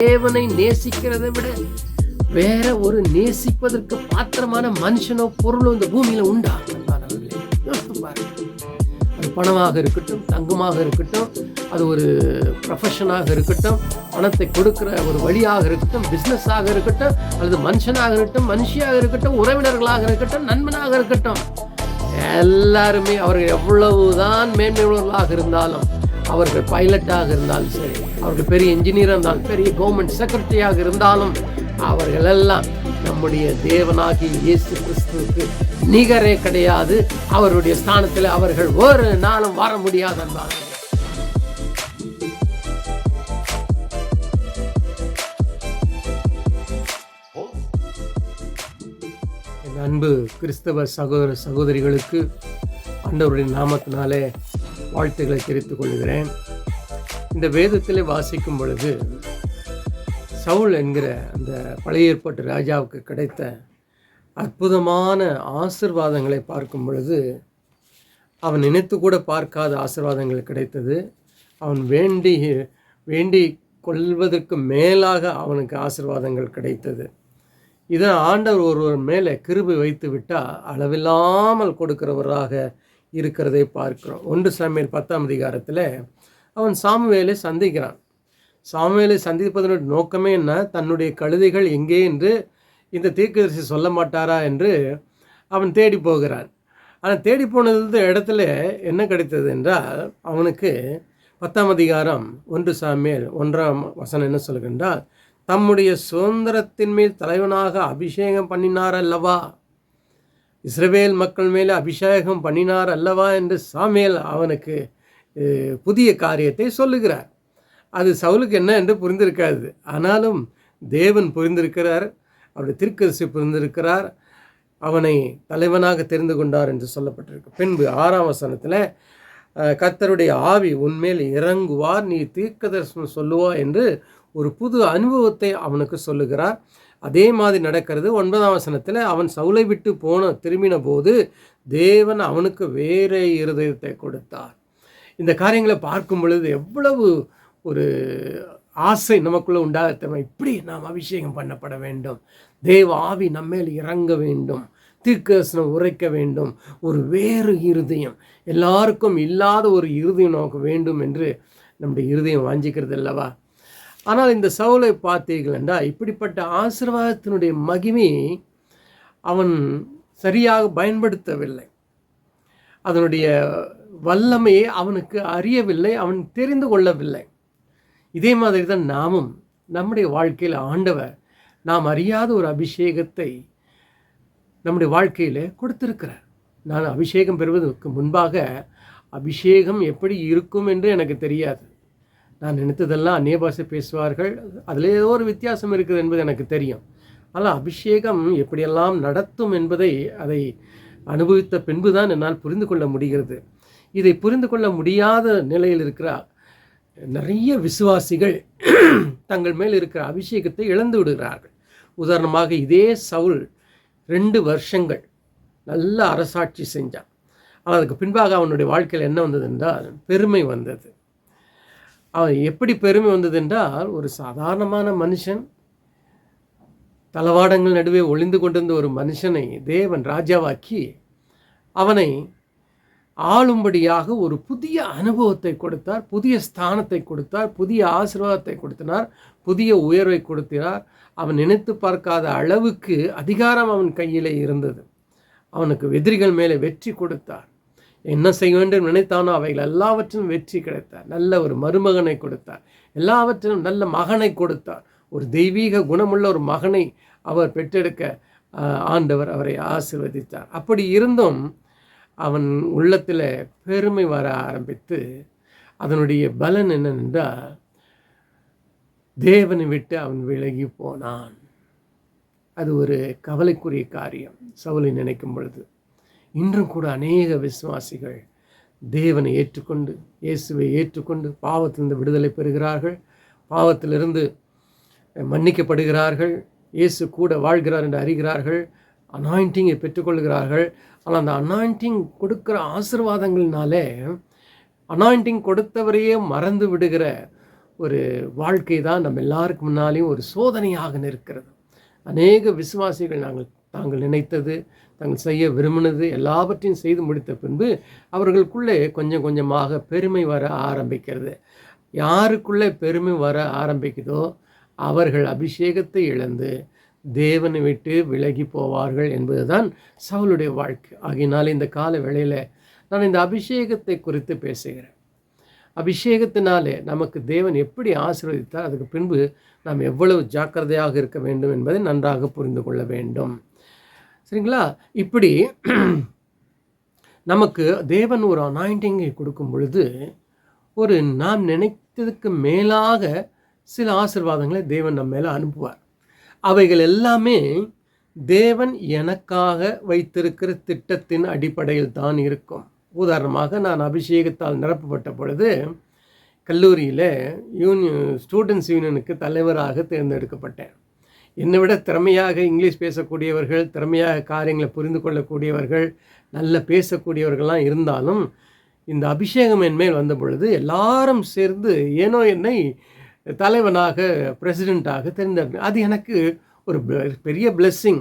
தேவனை நேசிக்கிறதை விட வேற ஒரு நேசிப்பதற்கு பாத்திரமான மனுஷனோ பொருளோ இந்த பூமியில உண்டா? அது பணமாக இருக்கட்டும், தங்கமாக இருக்கட்டும், அது ஒரு ப்ரொஃபஷனாக இருக்கட்டும், பணத்தை கொடுக்கிற ஒரு வழியாக இருக்கட்டும், பிஸ்னஸாக இருக்கட்டும், அல்லது மனுஷனாக இருக்கட்டும், மனுஷியாக இருக்கட்டும், உறவினர்களாக இருக்கட்டும், நண்பனாக இருக்கட்டும், எல்லாருமே அவர்கள் எவ்வளவுதான் மேன்மையுள்ளவர்களாக இருந்தாலும், அவர்கள் பைலட்டாக இருந்தாலும் சரி, அவர்கள் பெரிய இன்ஜினியராக இருந்தாலும், பெரிய கவர்மெண்ட் செக்ரட்டரியாக இருந்தாலும், அவர்கள் எல்லாம் நம்முடைய தேவனாகிய இயேசு கிறிஸ்துவுக்கு நிகரே கிடையாது. அவருடைய ஸ்தானத்தில் அவர்கள் ஒரு நாளும் வர முடியாது என்பார்கள். என் அன்பு கிறிஸ்தவ சகோதர சகோதரிகளுக்கு ஆண்டவருடைய நாமத்தினாலே வாழ்த்துக்களை தெரிவித்துக் கொள்கிறேன். இந்த வேதத்திலே வாசிக்கும் பொழுது சவுல் என்கிற அந்த பழைய ஏற்பாட்டு ராஜாவுக்கு கிடைத்த அற்புதமான ஆசீர்வாதங்களை பார்க்கும் பொழுது அவன் நினைத்து கூட பார்க்காத ஆசீர்வாதங்கள் கிடைத்தது. அவன் வேண்டி கொள்வதற்கு மேலாக அவனுக்கு ஆசீர்வாதங்கள் கிடைத்தது. இதை ஆண்டவர் ஒருவர் மேலே கிருபை வைத்து விட்டால் அளவில்லாமல் கொடுக்கிறவராக இருக்கிறதை பார்க்கிறோம். 1 சாமுவேல் 10ஆம் அதிகாரத்தில் அவன் சாமுவேலை சந்திக்கிறான். சாமுவேலை சந்திப்பதனுடைய நோக்கமே என்ன? தன்னுடைய கழுதைகள் எங்கே என்று இந்த தீர்க்கதரிசி சொல்ல மாட்டாரா என்று அவன் தேடி போகிறான். ஆனால் தேடி போனது இடத்துல என்ன கிடைத்தது என்றால், அவனுக்கு 10ஆம் அதிகாரம் 1 சாமுவேல் 1ஆம் வசனம் என்ன சொல்கின்றால், தம்முடைய சுதந்திரத்தின் மேல் தலைவனாக அபிஷேகம் பண்ணினார் அல்லவா, இஸ்ரவேல் மக்கள் மேலே அபிஷேகம் பண்ணினார் அல்லவா என்று சாமுவேல் அவனுக்கு புதிய காரியத்தை சொல்லுகிறார். அது சவுலுக்கு என்ன என்று புரிந்திருக்காது. ஆனாலும் தேவன் புரிந்திருக்கிறார், அவருடைய தீர்க்கதரிசி புரிந்திருக்கிறார், அவனை தலைவனாக தெரிந்து கொண்டார் என்று சொல்லப்பட்டிருக்கு. பின்பு 6ஆம் வசனத்தில் கர்த்தருடைய ஆவி உன்மேல் இறங்குவார், நீ தீர்க்கதரிசனம் சொல்லுவா என்று ஒரு புது அனுபவத்தை அவனுக்கு சொல்லுகிறார். அதே மாதிரி நடக்கிறது. 9ஆம் வசனத்தில் அவன் சவுலை விட்டு திரும்பின போது தேவன் அவனுக்கு வேற இருதயத்தை கொடுத்தார். இந்த காரியங்களை பார்க்கும் பொழுது எவ்வளவு ஒரு ஆசை நமக்குள்ளே உண்டாக, இப்படி நாம் அபிஷேகம் பண்ணப்பட வேண்டும், தேவ ஆவி நம்மேல் இறங்க வேண்டும், தீர்க்கதரிசனம் உரைக்க வேண்டும், ஒரு வேறு இருதயம், எல்லாருக்கும் இல்லாத ஒரு இருதயம் நமக்கு வேண்டும் என்று நம்முடைய இருதயம் வாஞ்சிக்கிறது அல்லவா? ஆனால் இந்த சவுலை பார்த்தீர்கள் என்றால், இப்படிப்பட்ட ஆசீர்வாதத்தினுடைய மகிமை அவன் சரியாக பயன்படுத்தவில்லை. அதனுடைய வல்லமையை அவனுக்கு அறியவில்லை, அவன் தெரிந்து கொள்ளவில்லை. இதே மாதிரி தான் நாமும் நம்முடைய வாழ்க்கையில் ஆண்டவர் நாம் அறியாத ஒரு அபிஷேகத்தை நம்முடைய வாழ்க்கையில் கொடுத்திருக்கிறார். நான் அபிஷேகம் பெறுவதற்கு முன்பாக அபிஷேகம் எப்படி இருக்கும் என்று எனக்கு தெரியாது. நான் நினைத்ததெல்லாம் அந்நிய பாஷை பேசுவார்கள், அதில் ஏதோ ஒரு வித்தியாசம் இருக்குது என்பது எனக்கு தெரியும். ஆனால் அபிஷேகம் எப்படியெல்லாம் நடத்தும் என்பதை அதை அனுபவித்த பின்பு தான் என்னால் புரிந்து கொள்ள முடிகிறது. இதை புரிந்து கொள்ள முடியாத நிலையில் இருக்கிற நிறைய விசுவாசிகள் தங்கள் மேல் இருக்கிற அபிஷேகத்தை இழந்து விடுகிறார்கள். உதாரணமாக இதே சவுல் 2 வருஷங்கள் நல்ல அரசாட்சி செஞ்சான். ஆனால் அதுக்கு பின்பாக அவனுடைய வாழ்க்கையில் என்ன வந்தது என்றால் பெருமை வந்தது. அவன் எப்படி பெருமை வந்தது என்றால், ஒரு சாதாரணமான மனுஷன், தளவாடங்கள் நடுவே ஒளிந்து கொண்டிருந்த ஒரு மனுஷனை தேவன் ராஜாவாக்கி அவனை ஆளும்படியாக ஒரு புதிய அனுபவத்தை கொடுத்தார், புதிய ஸ்தானத்தை கொடுத்தார், புதிய ஆசீர்வாதத்தை கொடுத்தினார், புதிய உயர்வை கொடுத்தினார். அவன் நினைத்து பார்க்காத அளவுக்கு அதிகாரம் அவன் கையிலே இருந்தது. அவனுக்கு எதிரிகள் மேலே வெற்றி கொடுத்தார். என்ன செய்ய வேண்டும் நினைத்தானோ அவைகள் எல்லாவற்றிலும் வெற்றி கிடைத்தார். நல்ல ஒரு மருமகனை கொடுத்தார், எல்லாவற்றிலும் நல்ல மகனை கொடுத்தார். ஒரு தெய்வீக குணமுள்ள ஒரு மகனை அவர் பெற்றெடுக்க ஆண்டவர் அவரை ஆசீர்வதித்தார். அப்படி இருந்தும் அவன் உள்ளத்தில் பெருமை வர ஆரம்பித்து, அதனுடைய பலன் என்னென்றால் தேவனை விட்டு அவன் விலகி போனான். அது ஒரு கவலைக்குரிய காரியம் சவுலை நினைக்கும் பொழுது. இன்றும் கூட அநேக விசுவாசிகள் தேவனை ஏற்றுக்கொண்டு, இயேசுவை ஏற்றுக்கொண்டு பாவத்திலிருந்து விடுதலை பெறுகிறார்கள், பாவத்திலிருந்து மன்னிக்கப்படுகிறார்கள், இயேசு கூட வாழ்கிறார் என்று அறிகிறார்கள், அனாயிண்டிங்கை பெற்றுக்கொள்கிறார்கள். ஆனால் அந்த அனாயிண்டிங் கொடுக்குற ஆசீர்வாதங்கள்னாலே அனாயிண்டிங் கொடுத்தவரையே மறந்து விடுகிற ஒரு வாழ்க்கை தான் நம்ம எல்லாருக்கு முன்னாலேயும் ஒரு சோதனையாக நிற்கிறது. அநேக விசுவாசிகள் தாங்கள் நினைத்தது, தாங்கள் செய்ய விரும்பினது எல்லாவற்றையும் செய்து முடித்த பின்பு அவர்களுக்குள்ளே கொஞ்சம் கொஞ்சமாக பெருமை வர ஆரம்பிக்கிறது. யாருக்குள்ளே பெருமை வர ஆரம்பிக்குதோ அவர்கள் அபிஷேகத்தை இழந்து தேவனை விட்டு விலகி போவார்கள் என்பதுதான் சவுலுடைய வாழ்க்கை. ஆகையினால் இந்த கால வேளையில் நான் இந்த அபிஷேகத்தை குறித்து பேசுகிறேன். அபிஷேகத்தினாலே நமக்கு தேவன் எப்படி ஆசீர்வதித்தார், அதுக்கு பின்பு நாம் எவ்வளவு ஜாக்கிரதையாக இருக்க வேண்டும் என்பதை நன்றாக புரிந்து கொள்ள வேண்டும். சரிங்களா? இப்படி நமக்கு தேவன் ஒரு அனாயிண்டிங்கை கொடுக்கும் பொழுது ஒரு நாம் நினைத்ததுக்கு மேலாக சில ஆசீர்வாதங்களை தேவன் நம்ம மேலே அனுப்புவார். அவைகள் எல்லாமே தேவன் எனக்காக வைத்திருக்கிற திட்டத்தின் அடிப்படையில் தான் இருக்கும். உதாரணமாக, நான் அபிஷேகத்தால் நிரப்பப்பட்ட பொழுது கல்லூரியில் ஸ்டூடெண்ட்ஸ் யூனியனுக்கு தலைவராக தேர்ந்தெடுக்கப்பட்டேன். என்னை விட திறமையாக இங்கிலீஷ் பேசக்கூடியவர்கள், திறமையாக காரியங்களை புரிந்து கொள்ளக்கூடியவர்கள், நல்ல பேசக்கூடியவர்கள்லாம் இருந்தாலும் இந்த அபிஷேகம் என் மேல் வந்த பொழுது எல்லாரும் சேர்ந்து ஏனோ என்னை தலைவனாக, பிரசிடெண்ட்டாக தேர்ந்தெடுக்க, அது எனக்கு ஒரு பெரிய பிளெஸ்ஸிங்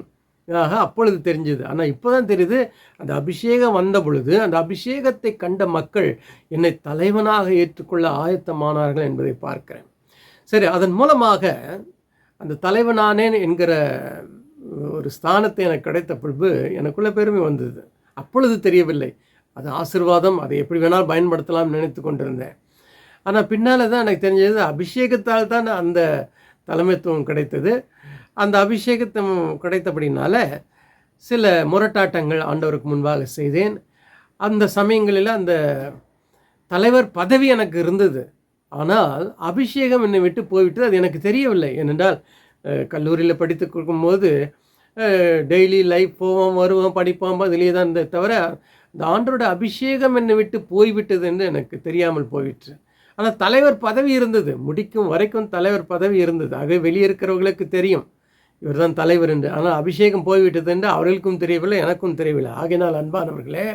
அப்பொழுது தெரிஞ்சது. ஆனால் இப்போ தான் தெரியுது, அந்த அபிஷேகம் வந்த பொழுது அந்த அபிஷேகத்தை கண்ட மக்கள் என்னை தலைவனாக ஏற்றுக்கொள்ள ஆயத்தமானார்கள் என்பதை பார்க்கிறேன். சரி, அதன் மூலமாக அந்த தலைவனானேன் என்கிற ஒரு ஸ்தானத்தை எனக்கு கிடைத்த பின்பு எனக்குள்ள பெருமை வந்தது. அப்பொழுது தெரியவில்லை, அது ஆசீர்வாதம், அதை எப்படி வேணாலும் பயன்படுத்தலாம்னு நினைத்து கொண்டிருந்தேன். ஆனால் பின்னால் தான் எனக்கு தெரிஞ்சது, அபிஷேகத்தால் தான் அந்த தலைமைத்துவம் கிடைத்தது. அந்த அபிஷேகத்தை கிடைத்தபடினால சில முரட்டாட்டங்கள் ஆண்டவருக்கு முன்பாக செய்தேன். அந்த சமயங்களில் அந்த தலைவர் பதவி எனக்கு இருந்தது, ஆனால் அபிஷேகம் என்னை விட்டு போய்விட்டு அது எனக்கு தெரியவில்லை. ஏனென்றால் கல்லூரியில் படித்து கொடுக்கும்போது டெய்லி லைஃப் போவோம், வருவோம், படிப்போம், அதிலே தான் இருந்தே தவிர இந்த ஆண்டவரோட அபிஷேகம் என்னை விட்டு போய்விட்டது என்று எனக்கு தெரியாமல் போயிற்று. ஆனால் தலைவர் பதவி இருந்தது, முடிக்கும் வரைக்கும் தலைவர் பதவி இருந்தது. ஆகவே வெளியே இருக்கிறவர்களுக்கு தெரியும் இவர் தான் தலைவர் என்று. ஆனால் அபிஷேகம் போய்விட்டது என்று அவர்களுக்கும் தெரியவில்லை, எனக்கும் தெரியவில்லை. ஆகையினால் அன்பானவர்களே,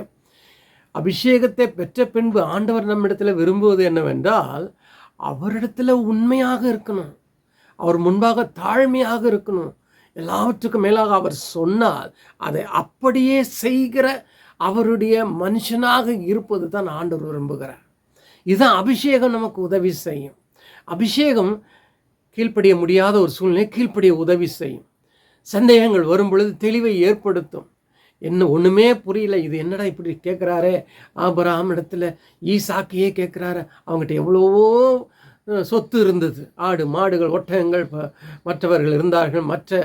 அபிஷேகத்தை பெற்ற பின்பு ஆண்டவர் நம்மிடத்தில் விரும்புவது என்னவென்றால், அவரிடத்தில் உண்மையாக இருக்கணும், அவர் முன்பாக தாழ்மையாக இருக்கணும், எல்லாவற்றுக்கும் மேலாக அவர் சொன்னால் அதை அப்படியே செய்கிற அவருடைய மனுஷனாக இருப்பது தான் ஆண்டவர் விரும்புகிறார். இதுதான் அபிஷேகம் நமக்கு உதவி செய்யும். அபிஷேகம் கீழ்ப்படிய முடியாத ஒரு சூழ்நிலை கீழ்ப்படிய உதவி செய்யும். சந்தேகங்கள் வரும் பொழுது தெளிவை ஏற்படுத்தும். என்ன ஒன்றுமே புரியல, இது என்னடா இப்படி கேட்குறாரே, ஆபிரகாம் இடத்துல ஈசாக்கையே கேட்குறாரு, அவங்ககிட்ட எவ்வளவோ சொத்து இருந்தது, ஆடு மாடுகள் ஒட்டகங்கள் மற்றவர்கள் இருந்தார்கள், மற்ற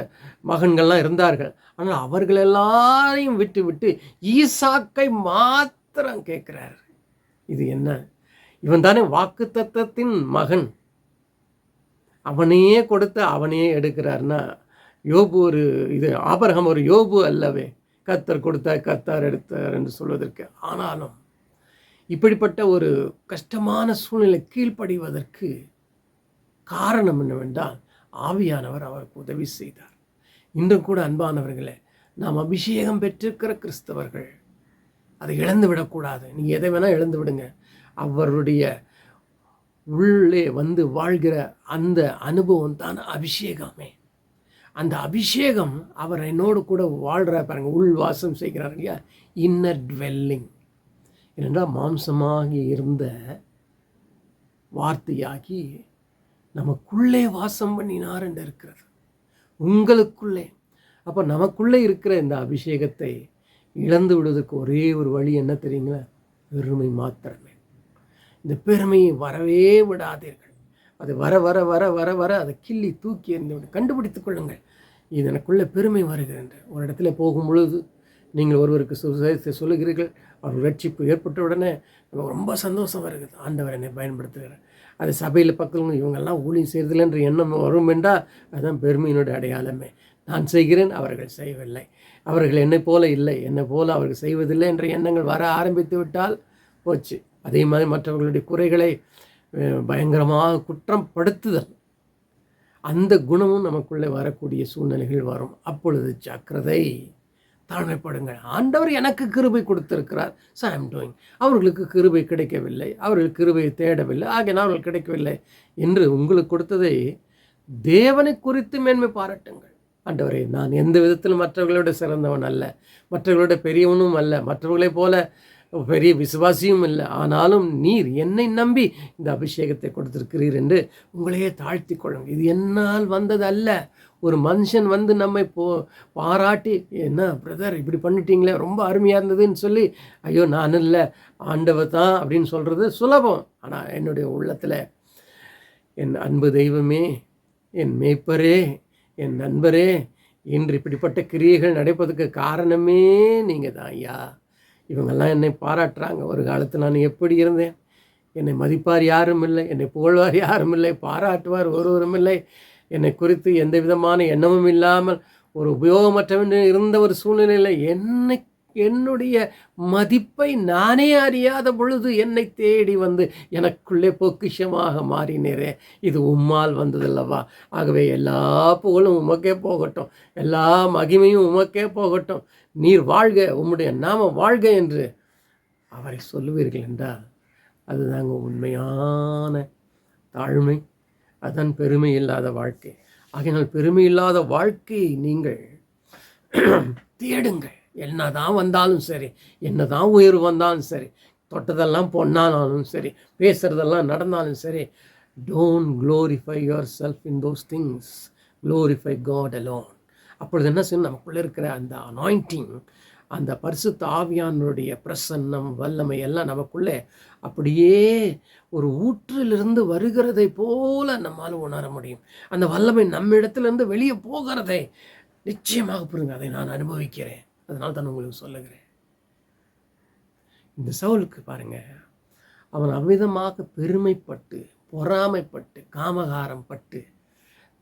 மகன்கள்லாம் இருந்தார்கள். ஆனால் அவர்கள் எல்லாரையும் விட்டு விட்டு ஈசாக்கை மாத்திரம் கேட்குறாரு. இது என்ன? இவன் தானே வாக்கு தத்தத்தின் மகன், அவனையே கொடுத்து அவனையே எடுக்கிறார்னா யோபு ஒரு ஆபிரகாம் ஒரு யோபு அல்லவே, கர்த்தர் கொடுத்தார் கர்த்தர் எடுத்தார் என்று சொல்வதற்கு. ஆனாலும் இப்படிப்பட்ட ஒரு கஷ்டமான சூழ்நிலை கீழ்ப்படிவதற்கு காரணம் என்னவென்றால் ஆவியானவர் அவருக்கு உதவி செய்தார். இன்றும் கூட அன்பானவர்களே, நாம் அபிஷேகம் பெற்றிருக்கிற கிறிஸ்தவர்கள் அதை இழந்து விடக்கூடாது. நீங்கள் எதை வேணால் இழந்து விடுங்க, அவருடைய உள்ளே வந்து வாழ்கிற அந்த அனுபவம் தான் அபிஷேகமே. அந்த அபிஷேகம் அவர் என்னோடு கூட வாழ்கிற பாருங்க, உள் வாசம் செய்கிறார் இல்லையா, இன்னர் ட்வெல்லிங். ஏனென்றால் மாம்சமாகி இருந்த வார்த்தையாகி நமக்குள்ளே வாசம் பண்ணினார் என்று இருக்கிறது, உங்களுக்குள்ளே. அப்போ நமக்குள்ளே இருக்கிற இந்த அபிஷேகத்தை இழந்து விடுவதற்கு ஒரே ஒரு வழி என்ன தெரியுங்களா? பெருமை மாத்திரமே. இந்த பெருமையை வரவே விடாதீர்கள். அது வர வர வர வர வர அதை கிள்ளி தூக்கி கண்டுபிடித்து கொள்ளுங்கள். இது எனக்குள்ளே பெருமை வருகின்ற ஒரு இடத்துல போகும் பொழுது நீங்கள் ஒருவருக்கு சுவிசேஷத்தை சொல்லுகிறீர்கள், அவர் ரட்சிப்பு ஏற்பட்ட உடனே நமக்கு ரொம்ப சந்தோஷம் வருகிறது, ஆண்டவர் என்னை பயன்படுத்துகிறார். அது சபையில் பக்கத்தில் இவங்கெல்லாம் ஊழியம் செய்கிறதில்லை என்ற எண்ணம் வரும் என்றால் அதுதான் பெருமையினுடைய அடையாளமே. நான் செய்கிறேன், அவர்கள் செய்யவில்லை, அவர்கள் என்னை போல இல்லை, என்னை போல அவர்கள் செய்வதில்லை என்ற எண்ணங்கள் வர ஆரம்பித்து விட்டால் போச்சு. அதே மாதிரி மற்றவர்களுடைய குறைகளை பயங்கரமாக குற்றம் படுத்துதல், அந்த குணமும் நமக்குள்ளே வரக்கூடிய சூழ்நிலைகள் வரும். அப்பொழுது ஜாக்கிரதை, தாழ்மைப்படுங்கள். ஆண்டவர் எனக்கு கிருபை கொடுத்திருக்கிறார். So I am doing. அவர்களுக்கு கிருபை கிடைக்கவில்லை, அவர்கள் கிருபையை தேடவில்லை, ஆகையினால் அவர்கள் கிடைக்கவில்லை என்று உங்களுக்கு கொடுத்ததை தேவனை குறித்து மேன்மை பாராட்டுங்கள். ஆண்டவரே, நான் எந்த விதத்திலும் மற்றவர்களோட சிறந்தவன் அல்ல, மற்றவர்களோட பெரியவனும் அல்ல, மற்றவர்களைப் போல பெரிய விசுவாசியும் இல்லை, ஆனாலும் நீர் என்னை நம்பி இந்த அபிஷேகத்தை கொடுத்திருக்கிறீர் என்று உங்களையே தாழ்த்தி கொள்ளுங்கள். இது என்னால் வந்தது அல்ல. ஒரு மனுஷன் வந்து நம்மை பாராட்டி, என்ன பிரதர் இப்படி பண்ணிட்டீங்களே, ரொம்ப அருமையாக இருந்ததுன்னு சொல்லி, ஐயோ நான் இல்லை ஆண்டவர் தான் அப்படின்னு சொல்கிறது சுலபம். ஆனால் என்னுடைய உள்ளத்தில் என் அன்பு தெய்வமே, என் மேய்ப்பரே, என் நண்பரே, இன்று இப்படிப்பட்ட கிரியைகள் நடப்பதற்கு காரணமே நீங்கள் தான் ஐயா. இவங்கெல்லாம் என்னை பாராட்டுறாங்க. ஒரு காலத்தில் நான் எப்படி இருந்தேன், என்னை மதிப்பார் யாரும் இல்லை, என்னை புகழ்வார் யாரும் இல்லை, பாராட்டுவார் ஒருவரும் இல்லை, என்னை குறித்து எந்த விதமான எண்ணமும் இல்லாமல் ஒரு உபயோகமற்றவன் இருந்த ஒரு சூழ்நிலையில் என்னுடைய மதிப்பை நானே அறியாத பொழுது என்னை தேடி வந்து எனக்குள்ளே பொக்கிஷமாக மாறினேரே. இது உம்மால் வந்ததல்லவா. ஆகவே எல்லா புகழும் உமக்கே போகட்டும், எல்லா மகிமையும் உமக்கே போகட்டும். நீர் வாழ்க, உம்முடைய நாமம் வாழ்க என்று அவரை சொல்லுவீர்கள் என்றால் அதுதாங்க உண்மையான தாழ்மை, அதன் பெருமை இல்லாத வாழ்க்கை. ஆகையினால் பெருமை இல்லாத வாழ்க்கையை நீங்கள் தேடுங்கள். என்னதான் வந்தாலும் சரி, என்னதான் உயர்வு வந்தாலும் சரி, தொட்டதெல்லாம் பொண்ணானாலும் சரி, பேசுகிறதெல்லாம் நடந்தாலும் சரி, don't glorify yourself in those things, glorify God alone. அப்பொழுது என்ன செய்யணும், நமக்குள்ளே இருக்கிற அந்த அனாயிண்டிங், அந்த பரிசுத்த ஆவியானுடைய பிரசன்னம், வல்லமை எல்லாம் நமக்குள்ளே அப்படியே ஒரு ஊற்றிலிருந்து வருகிறதை போல நம்மால் உணர முடியும். அந்த வல்லமை நம்மிடத்திலிருந்து வெளியே போகிறதை நிச்சயமாக புரியுங்க. அதை நான் அனுபவிக்கிறேன், அதனால் தான் உங்களுக்கு சொல்லுகிறேன். இந்த சவுலுக்கு பாருங்க, அவன் அவ்விதமாக பெருமைப்பட்டு, பொறாமைப்பட்டு, காமகாரம் பட்டு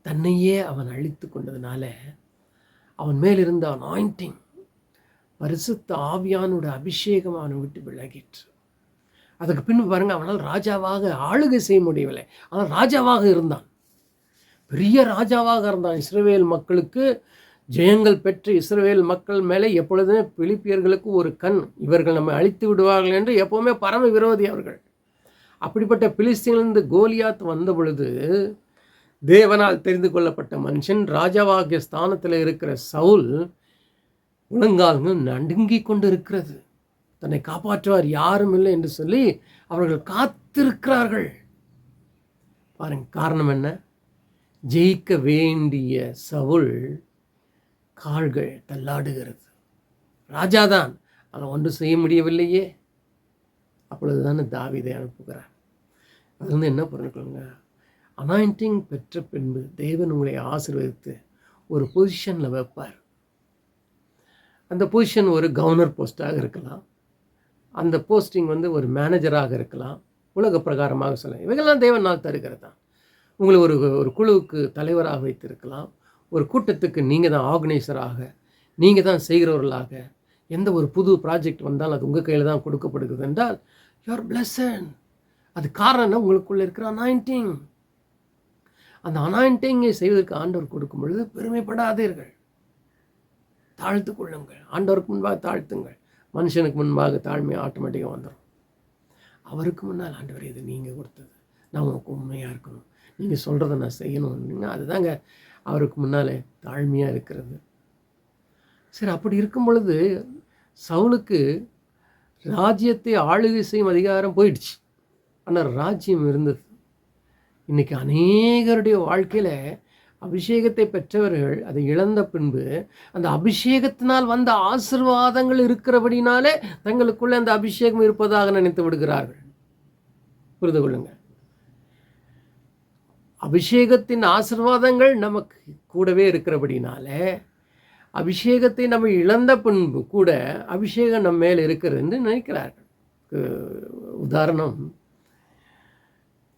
தன்னையே அவன் அழித்து கொண்டதுனால அவன் மேலிருந்த அனாயிண்டிங், பரிசுத்த ஆவியானோட அபிஷேகம் அவனை விட்டு விலகிற்று. அதுக்கு பின்பு பாருங்க, அவனால் ராஜாவாக ஆளுகை செய்ய முடியவில்லை. ஆனால் ராஜாவாக இருந்தான், பெரிய ராஜாவாக இருந்தான். இஸ்ரவேல் மக்களுக்கு ஜெயங்கள் பெற்று இஸ்ரவேல் மக்கள் மேலே எப்பொழுதுமே பிலிப்பியர்களுக்கு ஒரு கண், இவர்கள் நம்மை அழித்து விடுவார்கள் என்று எப்போவுமே பரம விரோதி அவர்கள். அப்படிப்பட்ட பிலிஸ்தீனிலிருந்து கோலியாத் வந்த பொழுது தேவனால் தெரிந்து கொள்ளப்பட்ட மனுஷன், ராஜாவாகிய ஸ்தானத்தில் இருக்கிற சவுல் முழங்கால்கள் நடுங்கி கொண்டு இருக்கிறது. தன்னை காப்பாற்றுவார் யாரும் இல்லை என்று சொல்லி அவர்கள் காத்திருக்கிறார்கள். பாருங்க, காரணம் என்ன? ஜெயிக்க வேண்டிய சவுல் கால்கள் தள்ளாடுகிறது. ராஜாதான், ஆனால் ஒன்று செய்ய முடியவில்லையே. அப்பொழுது தானே தாவீதை அனுப்புகிறார். அது வந்து என்ன பண்ணிக்கோங்க, அனாயிண்டிங் பெற்ற பின்பு தேவன் உங்களை ஆசீர்வதித்து ஒரு பொசிஷனில் வைப்பார். அந்த பொசிஷன் ஒரு கவர்னர் போஸ்டாக இருக்கலாம், அந்த போஸ்டிங் வந்து ஒரு மேனேஜராக இருக்கலாம், உலக பிரகாரமாக சொல்லலாம். இவைகள்லாம் தேவன் நாள் தருகிறது தான். உங்களை ஒரு குழுவுக்கு தலைவராக வைத்திருக்கலாம், ஒரு கூட்டத்துக்கு நீங்கள் தான் ஆர்கனைசராக, நீங்கள் தான் செய்கிறவர்களாக. எந்த ஒரு புது ப்ராஜெக்ட் வந்தாலும் அது உங்கள் கையில் தான் கொடுக்கப்படுகிறது என்றால் யூ ஆர் பிளெஸ்ஸட். அது காரணம் உங்களுக்குள்ளே இருக்கிற அனாயிண்டிங். அந்த அனாயிண்டிங்கை செய்வதற்கு ஆண்டவர் கொடுக்கும் பொழுது பெருமைப்படாதீர்கள், தாழ்த்து கொள்ளுங்கள். ஆண்டவருக்கு முன்பாக தாழ்த்துங்கள். மனுஷனுக்கு முன்பாக தாழ்மை ஆட்டோமேட்டிக்காக வந்துடும். அவருக்கு முன்னால், ஆண்டவர் இது நீங்கள் கொடுத்தது, நான் உனக்கு உண்மையாக இருக்கணும், நீங்கள் சொல்கிறத நான் செய்யணும், அதுதாங்க அவருக்கு முன்னாலே தாழ்மையாக இருக்கிறது. சரி, அப்படி இருக்கும் பொழுது சவுலுக்கு ராஜ்யத்தை ஆளுகை செய்யும் அதிகாரம் போயிடுச்சு, ஆனால் ராஜ்யம் இருந்தது. இன்றைக்கி அநேகருடைய வாழ்க்கையில் அபிஷேகத்தை பெற்றவர்கள் அதை இழந்த பின்பு அந்த அபிஷேகத்தினால் வந்த ஆசீர்வாதங்கள் இருக்கிறபடினாலே தங்களுக்குள்ளே அந்த அபிஷேகம் இருப்பதாக நினைத்து விடுகிறார்கள். புரிந்து கொள்ளுங்கள், அபிஷேகத்தின் ஆசீர்வாதங்கள் நமக்கு கூடவே இருக்கிறபடினால அபிஷேகத்தை நம்ம இழந்த பின்பு கூட அபிஷேகம் நம்ம மேல் இருக்கிறது என்று நினைக்கிறார்கள். உதாரணம்,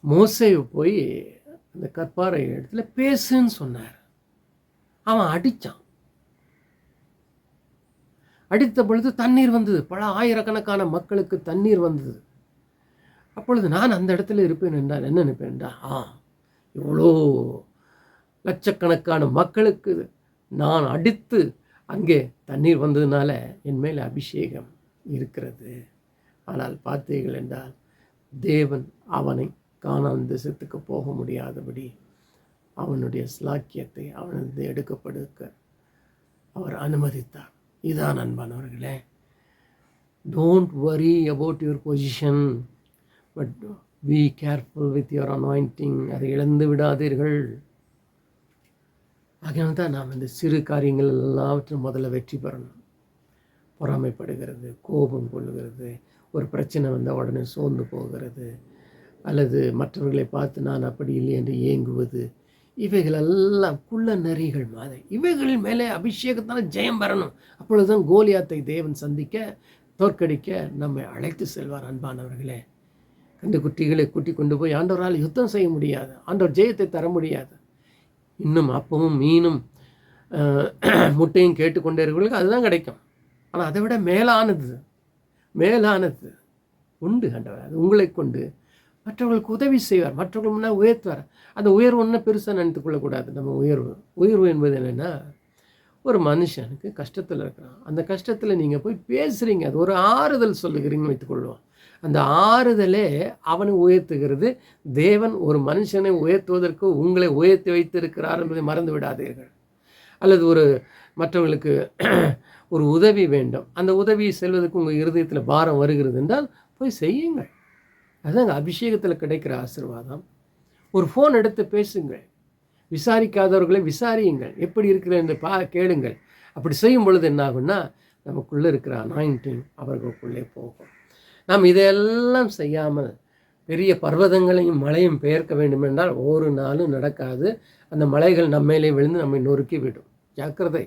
மோசே போய் அந்த கற்பாறை இடத்துல பேசுன்னு சொன்னார். அவன் அடித்தான். அடித்த பொழுது தண்ணீர் வந்தது, பல ஆயிரக்கணக்கான மக்களுக்கு தண்ணீர் வந்தது. அப்பொழுது நான் அந்த இடத்துல இருப்பேன் என்றால் என்ன நினைப்பேன் என்றால், இவ்வளோ லட்சக்கணக்கான மக்களுக்கு நான் அடித்து அங்கே தண்ணீர் வந்ததுனால என் மேல் அபிஷேகம் இருக்கிறது. ஆனால் பார்த்தீர்கள் என்றால் தேவன் அவனை கானான் தேசத்துக்கு போக முடியாதபடி அவனுடைய ஸ்லாக்கியத்தை அவனது எடுக்கப்படுக்க அவர் அனுமதித்தார். இதான் அன்பானவர்களே, don't worry about your position, but be careful with your anointing. அதை இழந்து விடாதீர்கள். அதனால தான் நாம் இந்த சிறு காரியங்கள் எல்லாவற்றும் முதல்ல வெற்றி பெறணும். பொறாமைப்படுகிறது, கோபம் கொள்ளுகிறது, ஒரு பிரச்சனை வந்தால் உடனே சோர்ந்து போகிறது, அல்லது மற்றவர்களை பார்த்து நான் அப்படி இல்லை என்று ஏங்குவது, இவைகளெல்லாம் குள்ள நரிகள் மாதிரி. இவைகளின் மேலே அபிஷேகத்தான ஜெயம் பெறணும். அப்பொழுதுதான் கோலியாத்தை தேவன் சந்திக்க, தோற்கடிக்க நம்மை அழைத்து செல்வார். அன்பானவர்களே, கண்டு குட்டிகளை கூட்டி கொண்டு போய் ஆண்டவரால் யுத்தம் செய்ய முடியாது, ஆண்டவர் ஜெயத்தை தர முடியாது. இன்னும் அப்பமும் மீனும் முட்டையும் கேட்டுக்கொண்டே இருக்கிறவர்களுக்கு அதுதான் கிடைக்கும். ஆனால் அதை விட மேலானது உண்டு ஆண்டவர். அது உங்களை கொண்டு மற்றவர்களுக்கு உதவி செய்வார், மற்றவர்கள் முன்னா உயர்த்துவார். அந்த உயர்வு ஒன்றும் பெருசாக நினைத்து கொள்ளக்கூடாது. நம்ம உயர்வு என்பது என்னென்னா, ஒரு மனுஷனுக்கு கஷ்டத்தில் இருக்கிறான், அந்த கஷ்டத்தில் நீங்கள் போய் பேசுகிறீங்க, அது ஒரு ஆறுதல் சொல்லுகிறீங்கன்னு வைத்துக்கொள்வோம். அந்த ஆறுதலே அவனை உயர்த்துகிறது. தேவன் ஒரு மனுஷனை உயர்த்துவதற்கு உங்களை உயர்த்தி வைத்திருக்கிறார் என்பதை மறந்து விடாதீர்கள். அல்லது மற்றவர்களுக்கு ஒரு உதவி வேண்டும், அந்த உதவியை செல்வதற்கு உங்கள் இருதயத்தில் பாரம் வருகிறது என்றால் போய் செய்யுங்கள். அதுதாங்க அபிஷேகத்தில் கிடைக்கிற ஆசீர்வாதம். ஒரு ஃபோன் எடுத்து பேசுங்கள், விசாரிக்காதவர்களை விசாரியுங்கள், எப்படி இருக்கிற என்று கேளுங்கள். அப்படி செய்யும் பொழுது என்ன ஆகும்னா, நமக்குள்ளே இருக்கிற அனாயிண்டிங் அவர்களுக்குள்ளே போகும். நாம் இதையெல்லாம் செய்யாமல் பெரிய பர்வதங்களையும் மலையும் பெயர்க்க வேண்டும் என்றால் ஒரு நாளும் நடக்காது. அந்த மலைகள் நம்மையிலே விழுந்து நம்மை நொறுக்கி விடும். ஜாக்கிரதை.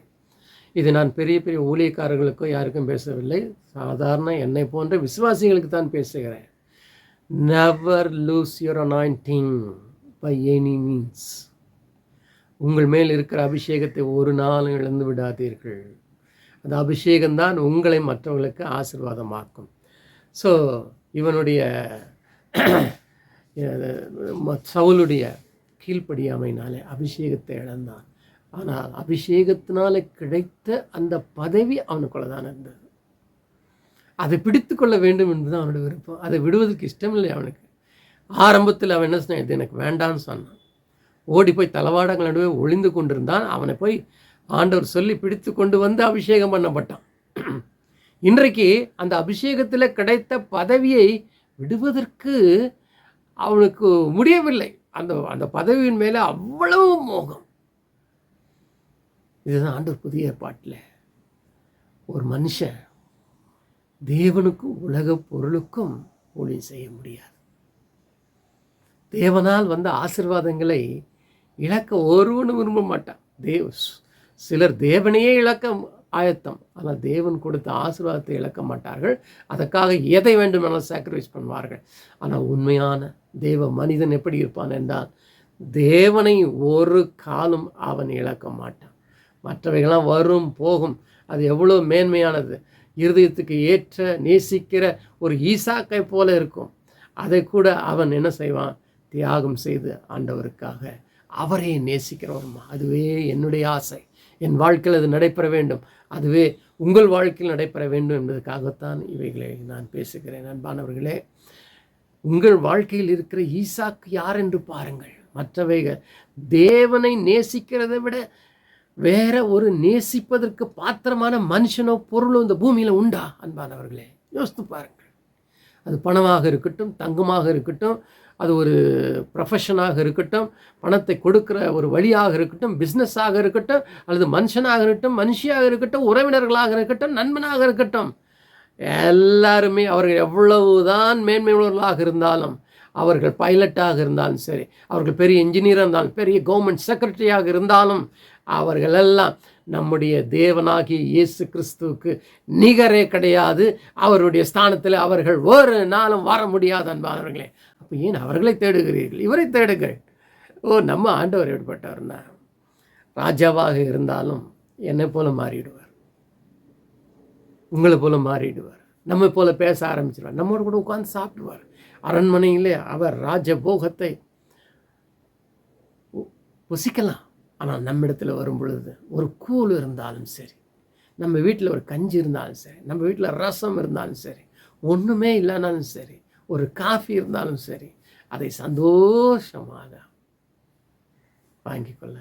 இது நான் பெரிய பெரிய ஊழியக்காரர்களுக்கோ யாருக்கும் பேசவில்லை, சாதாரண என்னை போன்ற விசுவாசிகளுக்கு தான் பேசுகிறேன். Never lose your anointing by any means. உங்கள் மேல் இருக்கிற அபிஷேகத்தை ஒரு நாளும் இழந்து விடாதீர்கள். அந்த அபிஷேகம்தான் உங்களை மற்றவர்களுக்கு ஆசீர்வாதமாக்கும். ஸோ இவனுடைய சவுலுடைய கீழ்ப்படியாமையினாலே அபிஷேகத்தை இழந்தான். ஆனால் அபிஷேகத்தினால கிடைத்த அந்த பதவி அவனுக்குள்ள தான் இருந்தது. அதை பிடித்து கொள்ள வேண்டும் என்பது அவனுடைய விருப்பம். அதை விடுவதற்கு இஷ்டமில்லை அவனுக்கு. ஆரம்பத்தில் அவன் என்ன சொன்னான், இது எனக்கு வேண்டான்னு சொன்னான். ஓடி போய் தளவாடங்கள் நடுவே ஒளிந்து கொண்டிருந்தான். அவனை போய் ஆண்டவர் சொல்லி பிடித்து கொண்டு வந்து அபிஷேகம் பண்ணப்பட்டான். இன்றைக்கு அந்த அபிஷேகத்தில் கிடைத்த பதவியை விடுவதற்கு அவனுக்கு முடியவில்லை. அந்த பதவியின் மேலே அவ்வளவு மோகம். இதுதான் ஆண்டவர் புதிய ஏற்பாட்டில் ஒரு மனுஷன் தேவனுக்கும் உலக பொருளுக்கும் ஊழியம் செய்ய முடியாது. தேவனால் வந்த ஆசீர்வாதங்களை இழக்க ஒருவனும் விரும்ப மாட்டான். சிலர் தேவனையே இழக்க ஆயத்தம், ஆனால் தேவன் கொடுத்த ஆசீர்வாதத்தை இழக்க மாட்டார்கள். அதற்காக எதை வேண்டுமானாலும் சாக்ரிஃபைஸ் பண்ணுவார்கள். ஆனால் உண்மையான தேவ மனிதன் எப்படி இருப்பான் என்றால், தேவனை ஒரு காலம் அவன் இழக்க மாட்டான். மற்றவைகள்லாம் வரும் போகும், அது எவ்வளோ மேன்மையானது, இருதயத்துக்கு ஏற்ற நேசிக்கிற ஒரு ஈசாக்கை போல இருக்கும். அதை கூட அவன் என்ன செய்வான், தியாகம் செய்து ஆண்டவருக்காக அவரே நேசிக்கிறவருமா. அதுவே என்னுடைய ஆசை, என் வாழ்க்கையில் அது நடைபெற வேண்டும், அதுவே உங்கள் வாழ்க்கையில் நடைபெற வேண்டும் என்பதற்காகத்தான் இவைகளை நான் பேசுகிறேன். அன்பானவர்களே, உங்கள் வாழ்க்கையில் இருக்கிற ஈசாக்கு யார் என்று பாருங்கள். மற்றவைகள் தேவனை நேசிக்கிறதை விட வேற ஒரு நேசிப்பதற்கு பாத்திரமான மனுஷனோ பொருளோ இந்த பூமியில் உண்டா? அன்பானவர்களே, யோசித்து பாருங்கள். அது பணமாக இருக்கட்டும், தங்கமாக இருக்கட்டும், அது ஒரு ப்ரொஃபஷனாக இருக்கட்டும், பணத்தை கொடுக்குற ஒரு வழியாக இருக்கட்டும், பிஸ்னஸாக இருக்கட்டும், அல்லது மனுஷனாக இருக்கட்டும், மனுஷியாக இருக்கட்டும், உறவினர்களாக இருக்கட்டும், நண்பனாக இருக்கட்டும், எல்லாருமே அவர்கள் எவ்வளவுதான் மேன்மை உள்ளவர்களாக இருந்தாலும், அவர்கள் பைலட்டாக இருந்தாலும் சரி, அவர்கள் பெரிய இன்ஜினியராக இருந்தாலும், பெரிய கவர்மெண்ட் செக்ரட்டரியாக இருந்தாலும், அவர்களெல்லாம் நம்முடைய தேவனாகிய இயேசு கிறிஸ்துவுக்கு நிகரே கிடையாது. அவருடைய ஸ்தானத்தில் அவர்கள் ஒரு நாளும் வர முடியாது. அன்பானவர்களே, அப்போ ஏன் அவர்களை தேடுகிறீர்கள்? இவரை தேடுங்கள். நம்ம ஆண்டவர் எப்படிப்பட்டவர்னா, ராஜாவாக இருந்தாலும் என்னை போல மாறிடுவார், உங்களை போல மாறிடுவார், நம்மை போல பேச ஆரம்பிச்சிடுவார், நம்மோடு கூட உட்கார்ந்து சாப்பிடுவார். அரண்மனையிலே அவர் ராஜபோகத்தை புசிக்கலாம். ஆனால் நம்மிடத்தில் வரும் பொழுது ஒரு கூழ் இருந்தாலும் சரி, நம்ம வீட்டில் ஒரு கஞ்சி இருந்தாலும் சரி, நம்ம வீட்டில் ரசம் இருந்தாலும் சரி, ஒன்றுமே இல்லைனாலும் சரி, ஒரு காஃபி இருந்தாலும் சரி, அதை சந்தோஷமாக வாங்கிக் கொள்ள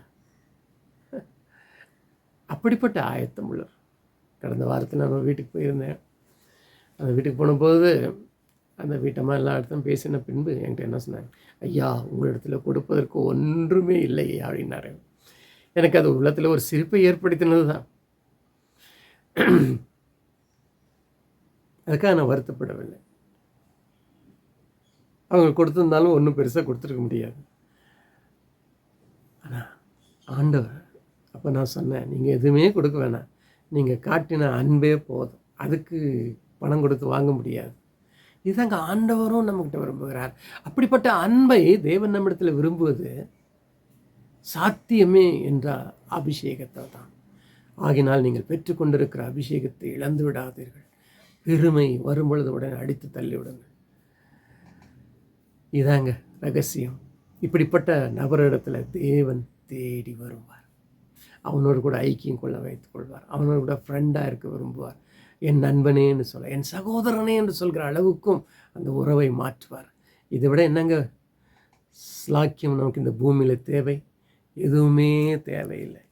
அப்படிப்பட்ட ஆயத்தம் உள்ளவர். கடந்த வாரத்தில் நான் வீட்டுக்கு போயிருந்தேன். அந்த வீட்டுக்கு போனபோது அந்த வீட்டம்மா எல்லா இடத்துலையும் பேசின பின்பு என்கிட்ட என்ன சொன்னாங்க, ஐயா உங்களிடத்துல கொடுப்பதற்கு ஒன்றுமே இல்லை ஐயா அப்படின்னாரு. எனக்கு அது உள்ளத்தில் ஒரு சிரிப்பை ஏற்படுத்தினது தான். அதுக்காக நான் வருத்தப்படவில்லை. அவங்க கொடுத்துருந்தாலும் ஒன்றும் பெருசாக கொடுத்துருக்க முடியாது. ஆனால் ஆண்டவர் அப்போ நான் சொன்னேன், நீங்கள் எதுவுமே கொடுக்க வேணாம், நீங்கள் காட்டின அன்பே போதும், அதுக்கு பணம் கொடுத்து வாங்க முடியாது. இதுதாங்க ஆண்டவரும் நம்மகிட்ட விரும்புகிறார். அப்படிப்பட்ட அன்பை தேவன் நம்மிடத்தில் விரும்புவது சாத்தியமே என்ற அபிஷேகத்தை தான். ஆகினால் நீங்கள் பெற்றுக்கொண்டிருக்கிற அபிஷேகத்தை இழந்து விடாதீர்கள். பெருமை வரும்பொழுது உடனே அடித்து தள்ளிவிடுங்க. இதாங்க ரகசியம். இப்படிப்பட்ட நபரிடத்தில் தேவன் தேடி வருவார். அவனோடு கூட ஐக்கியம் கொள்ள வைத்துக் கொள்வார். அவனோடு கூட ஃப்ரெண்டாக இருக்க விரும்புவார். என் நண்பனே என்று சொல்ல, என் சகோதரனே என்று சொல்கிற அளவுக்கும் அந்த உறவை மாற்றுவார். இதை விட என்னங்க ஸ்லாக்கியம் நமக்கு இந்த பூமியில் தேவை? எதுவுமே தேவையில்லை.